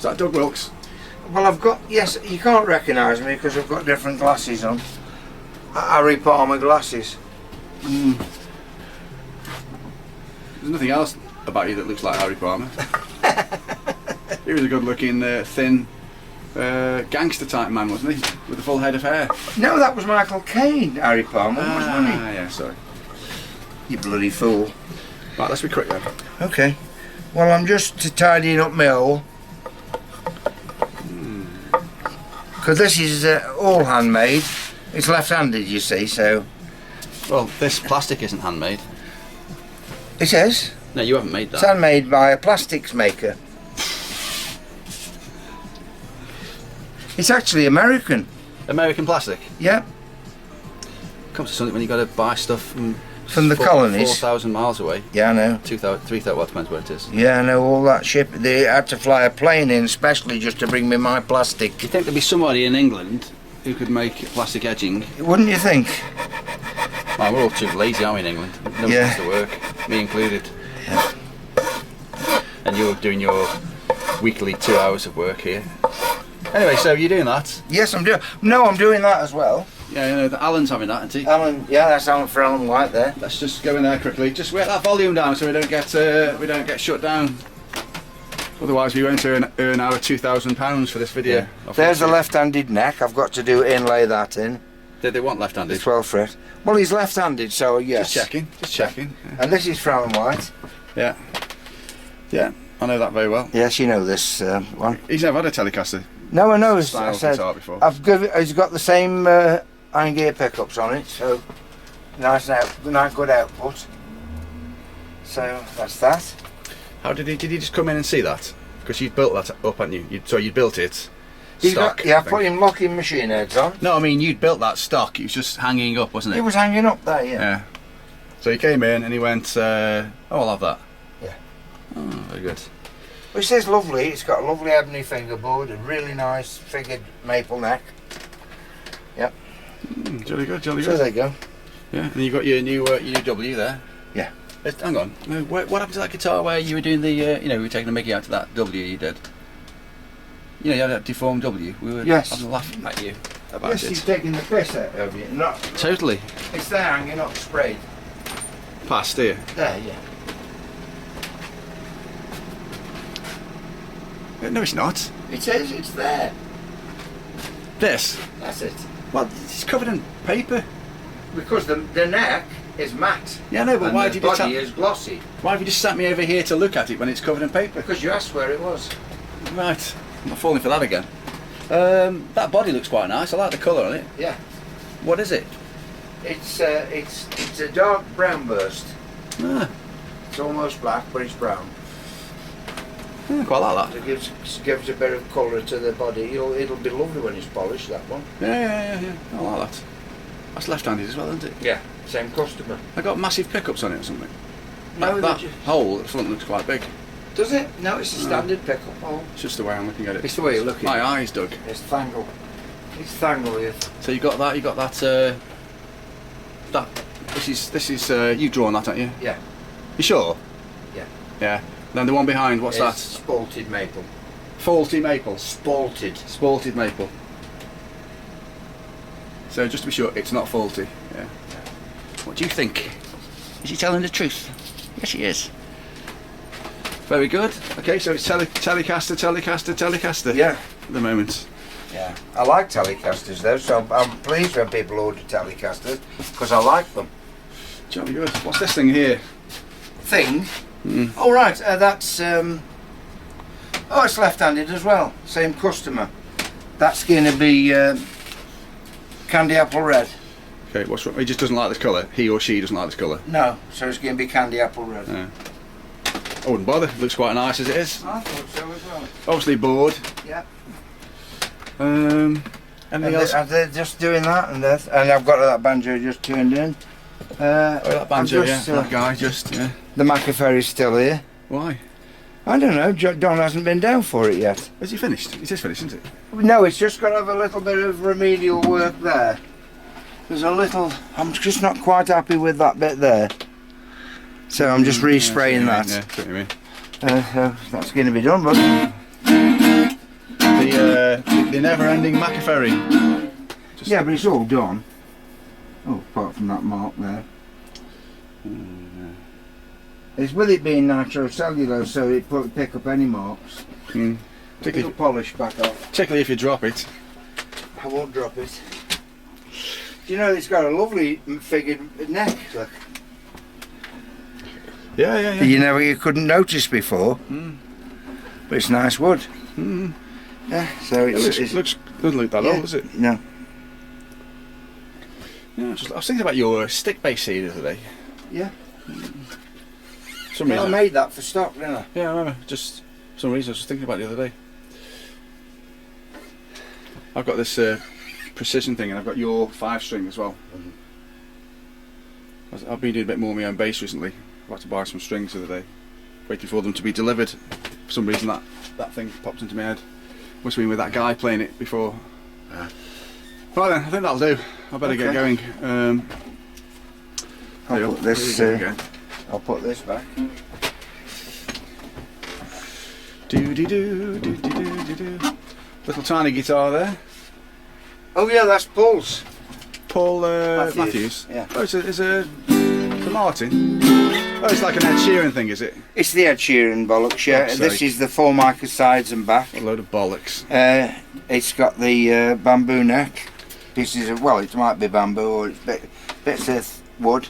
Is that Doug Wilkes? Well, I've got, yes, you can't recognise me because I've got different glasses on. Harry Palmer glasses. There's nothing else about you that looks like Harry Palmer. He was a good looking, thin, gangster type man, wasn't he? With a full head of hair. No, that was Michael Caine, Harry Palmer, wasn't he? Ah, yeah, sorry. You bloody fool. Right, let's be quick then. Okay. Well, I'm just tidying up my hole. Because this is all handmade. It's left-handed, you see, so... Well, this plastic isn't handmade. It is. No, you haven't made that. It's handmade by a plastics maker. It's actually American. American plastic? Yeah. Comes to something when you got to buy stuff from the colonies. 4,000 miles away. Yeah, I know. 2,000, 3,000, well, depends where it is. Yeah, I know, all that ship. They had to fly a plane in specially just to bring me my plastic. Do you think there'd be somebody in England who could make plastic edging? Wouldn't you think? Well, we're all too lazy, aren't we, in England? Nobody wants to work, me included. Yeah. And you're doing your weekly 2 hours of work here. Anyway, so you're doing that? Yes, I'm doing. No, I'm doing that as well. Yeah, you know, Alan's having that, isn't he? Alan, yeah, that's Alan for Alan White there. Let's just go in there quickly. Just get that volume down so we don't get shut down. Otherwise, we won't earn our £2,000 for this video. Yeah. There's a left-handed neck. I've got to inlay that in. Did they want left-handed? The 12 fret. Well, he's left-handed, so yes. Just checking. Just checking. Yeah. And this is for Alan White. Yeah. Yeah, I know that very well. Yes, you know this one. He's never had a Telecaster. No, I know. I said, before. He's got the same iron gear pickups on it, so nice good output. So that's that. How did he just come in and see that? Because you'd built that up, hadn't you? So you built it. Stock, I put him locking machine heads on. No, I mean you'd built that stock. It was just hanging up, wasn't it? It was hanging up there, yeah. Yeah. So he came in and he went, "Oh, I'll have that." Yeah. Oh, very good. Which is lovely. It's got a lovely ebony fingerboard, a really nice figured maple neck. Yep. Jolly good, jolly So good. there you go. Yeah, and you got your new W there. Yeah. Hang on. What happened to that guitar where you were doing the, you know, we were taking the mickey out to that W you did? You know, you had that deformed W. We were having a laugh at you about it. Yes, he's taking the piss out of you. Not. Totally. It's there hanging up, sprayed. Past here. There, yeah. No, it's not. It is. It's there. This? That's it. Well, it's covered in paper. Because the neck is matte. Yeah, no, but and why the did you body is glossy? Why have you just sat me over here to look at it when it's covered in paper? Because you asked where it was. Right. I'm not falling for that again. That body looks quite nice. I like the colour on it. Yeah. What is it? It's a dark brown burst. Ah, It's almost black, but it's brown. quite like that. It gives a bit of colour to the body. It'll be lovely when it's polished, that one. Yeah. I like that. That's left-handed as well, isn't it? Yeah. Same customer. I got massive pickups on it or something. No, that hole at the front looks quite big. Does it? No, it's a standard pickup hole. It's just the way I'm looking at it. It's the way you're looking. My eyes, Doug. It's Thangle. It's Thangle, yes. So you got that. This is you've drawn that, haven't you? Yeah. You sure? Yeah. Yeah. Then the one behind, what's that? Spalted maple. Faulty maple. Spalted maple. So just to be sure, it's not faulty. Yeah. What do you think? Is he telling the truth? Yes, he is. Very good. Okay, so it's Telecaster. Yeah. At the moment. Yeah. I like Telecasters though, so I'm pleased when people order Telecasters because I like them. Jolly good. What's this thing here? Thing? Oh right, that's oh, it's left-handed as well. Same customer. That's going to be candy apple red. Okay, what's wrong? He just doesn't like this colour. He or she doesn't like this colour. No, so it's going to be candy apple red. Yeah. I wouldn't bother. It looks quite nice as it is. I thought so as well. Obviously bored. Yeah. Anything else? They're just doing that, and I've got that banjo just turned in. That banjo, that guy just, yeah. The Maccaferri's still here. Why? I don't know, Don hasn't been down for it yet. Is he finished? It is finished, isn't it? No, it's just got to have a little bit of remedial work there. There's a little, I'm just not quite happy with that bit there. So I'm just respraying that. Yeah, that's what you mean. So that's going to be done, but... the never-ending Maccaferri. Yeah, but it's all done. Oh, apart from that mark there. It's with it being nitrocellulose, so it won't pick up any marks. It'll polish back off. Particularly if you drop it. I won't drop it. Do you know it's got a lovely figured neck? Look. Yeah. You couldn't notice before. But it's nice wood. Yeah, so it looks doesn't look that old, does it? No. Yeah, I was thinking about your stick bass seed the other day. Yeah. For some reason. I made that for stock, didn't I? Yeah, I remember. Just for some reason I was thinking about it the other day. I've got this precision thing, and I've got your 5-string as well. I've been doing a bit more of my own bass recently. I've had to buy some strings the other day, waiting for them to be delivered. For some reason that thing popped into my head. Must have been with that guy playing it before. Right then, I think that'll do. I better get going. I'll put this back. Little tiny guitar there. Oh yeah, that's Paul's. Paul Mathews. Yeah. Oh, it's a for Martin. Oh, it's like an Ed Sheeran thing, is it? It's the Ed Sheeran bollocks, yeah. This is the 4-mica sides and back. A load of bollocks. It's got the bamboo neck. Pieces of, well, it might be bamboo or it's bits of wood.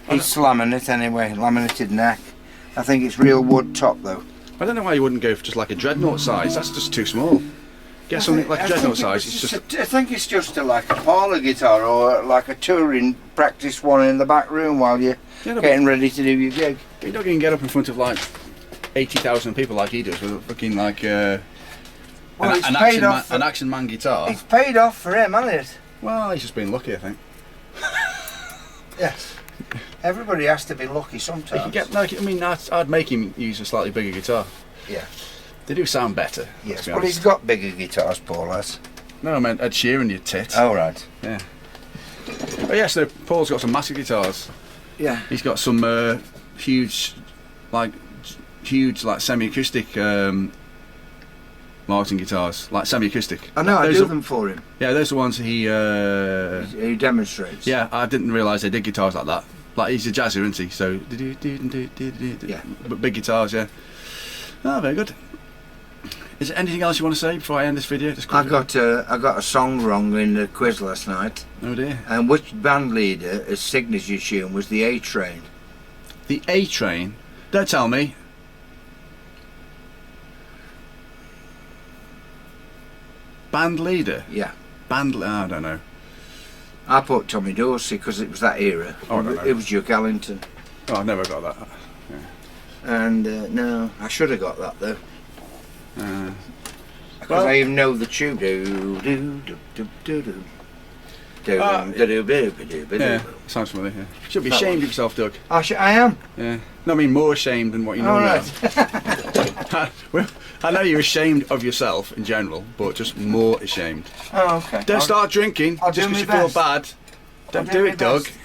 It's laminate anyway, laminated neck. I think it's real wood top though. I don't know why you wouldn't go for just like a dreadnought size. That's just too small. Get something like a dreadnought size. I think it's just like a parlour guitar or like a touring practice one in the back room while you're getting ready to do your gig. You're not going to get up in front of like 80,000 people like he does with a fucking like an action man guitar. It's paid off for him, hasn't it? Well, he's just been lucky, I think. Yes. Everybody has to be lucky sometimes. I'd make him use a slightly bigger guitar. Yeah. They do sound better. Yes, but he's got bigger guitars, Paul has. No, I meant Ed Sheeran, you tit. Oh, right. Yeah. Oh, yes, no, Paul's got some massive guitars. Yeah. He's got some huge semi-acoustic Martin guitars, like semi-acoustic. I know, I do them for him. Yeah, those are the ones he demonstrates. Yeah, I didn't realise they did guitars like that. Like, he's a jazzer, isn't he? So, yeah. But big guitars, yeah. Oh, very good. Is there anything else you want to say before I end this video? I got a song wrong in the quiz last night. Oh dear. And which band leader, his signature tune was the A Train? The A Train? Don't tell me. Band leader? Yeah. I don't know. I put Tommy Dorsey because it was that era. Oh, I don't know. It was Duke Ellington. Oh, I never got that. Yeah. And no, I should have got that though. Because Well, I even know the tune. Yeah, sounds familiar. Yeah. Should be That ashamed one. of yourself, Doug. I am. Yeah. No, I mean more ashamed than what you normally are. Well, I know you're ashamed of yourself in general, but just more ashamed. Oh, okay. Don't start drinking I'll just do because my you feel best. bad. Don't do my it, Doug. best.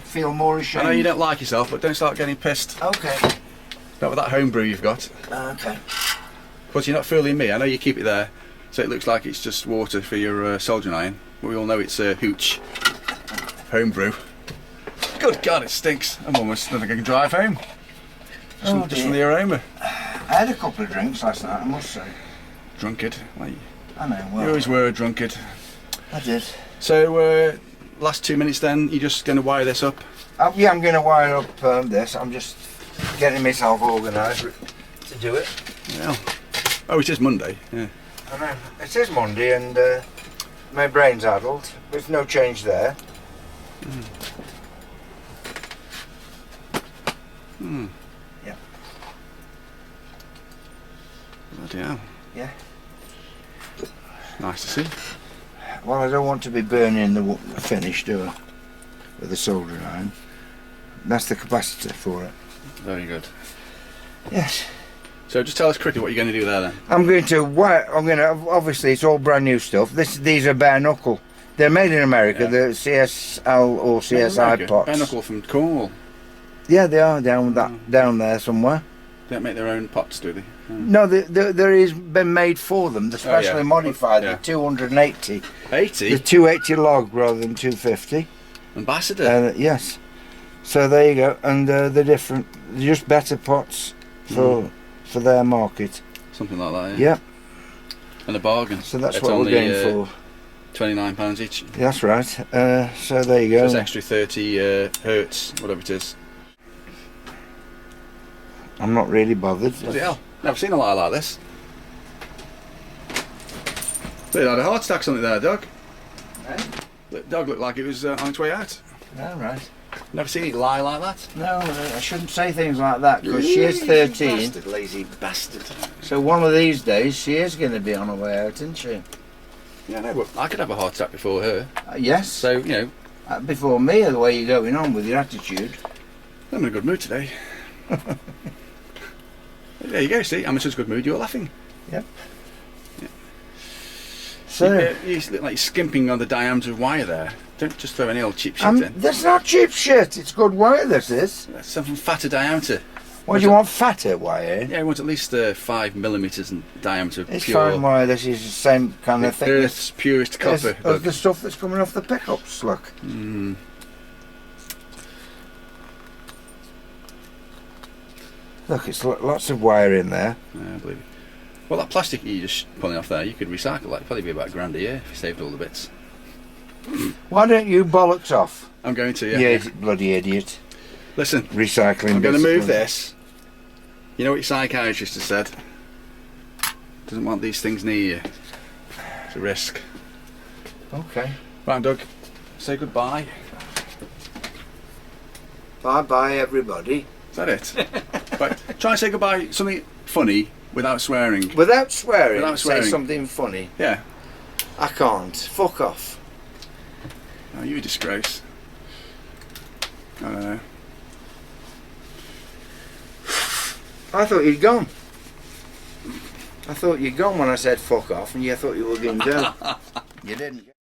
Feel more ashamed. I know you don't like yourself, but don't start getting pissed. Okay. Not with that homebrew you've got. Okay. But you're not fooling me. I know you keep it there, so it looks like it's just water for your soldering iron. But we all know it's hooch. Homebrew. Good God, it stinks. I'm almost not think I can drive home. Just from the aroma. I had a couple of drinks last night, I must say. Drunkard. Well, I know, well. you always were a drunkard. I did. So, last 2 minutes then, you're just going to wire this up? Yeah, I'm going to wire up this. I'm just getting myself organised to do it. Yeah. Oh, it is Monday. Yeah. I know. It is Monday and my brain's addled. There's no change there. Yeah. Bloody hell. Yeah. Nice to see. Well, I don't want to be burning the finish, do I? With the soldering iron. That's the capacitor for it. Very good. Yes. So just tell us quickly what you're going to do there then. I'm going to obviously it's all brand new stuff. These are bare knuckle. They're made in America. Yeah. They're CSL or CSI pots. Bare knuckle from Cornwall. Yeah, they are down there somewhere. They don't make their own pots, do they? No, there is been made for them. They're specially modified. Yeah. The 280. 80? The 280 log rather than 250. Ambassador? Yes. So there you go. And they're different. They're just better pots for their market. Something like that, Yep. And a bargain. So that's It's what only, we're going for. £29 each. That's right. So there you go. So it's extra 30 hertz, whatever it is. I'm not really bothered. Bloody hell. Never seen a light like this. It had a heart attack something there, Doug. Eh? Doug looked like it was on its way out. All right. Never seen it lie like that. No, I shouldn't say things like that because she is 13. Bastard, lazy bastard. So one of these days she is going to be on her way out, isn't she? Yeah, no, but I could have a heart attack before her. Yes. So, you know. Before me, the way you're going on with your attitude. I'm in a good mood today. There you go, see, I'm in such a good mood, you're laughing. Yep. Yeah. So you look like you're skimping on the diameter of wire there. Don't just throw any old cheap shit in. That's not cheap shit, it's good wire, this is. That's something fatter diameter. What do you want, fatter wire? Yeah, I want at least 5mm in diameter of It's pure. fine wire, this is the same kind of thing. Earth's purest copper. Of the stuff that's coming off the pickups, look. Look, it's lots of wire in there. Yeah, I believe it. Well, that plastic you're just pulling off there, you could recycle that. It'd probably be about £1 a year if you saved all the bits. Why don't you bollocks off? I'm going to, yeah. You bloody idiot. Listen, Recycling. I'm going to bits of move this. You know what your psychiatrist has said? Doesn't want these things near you. It's a risk. Okay. Right, Doug, say goodbye. Bye-bye, everybody. Is that it? Right, try and say goodbye, something funny without swearing. Without swearing, Without say something funny. Yeah. I can't. Fuck off. Oh, you a disgrace. I don't know. I thought you'd gone. I thought you'd gone when I said fuck off and you thought you were going down. You didn't.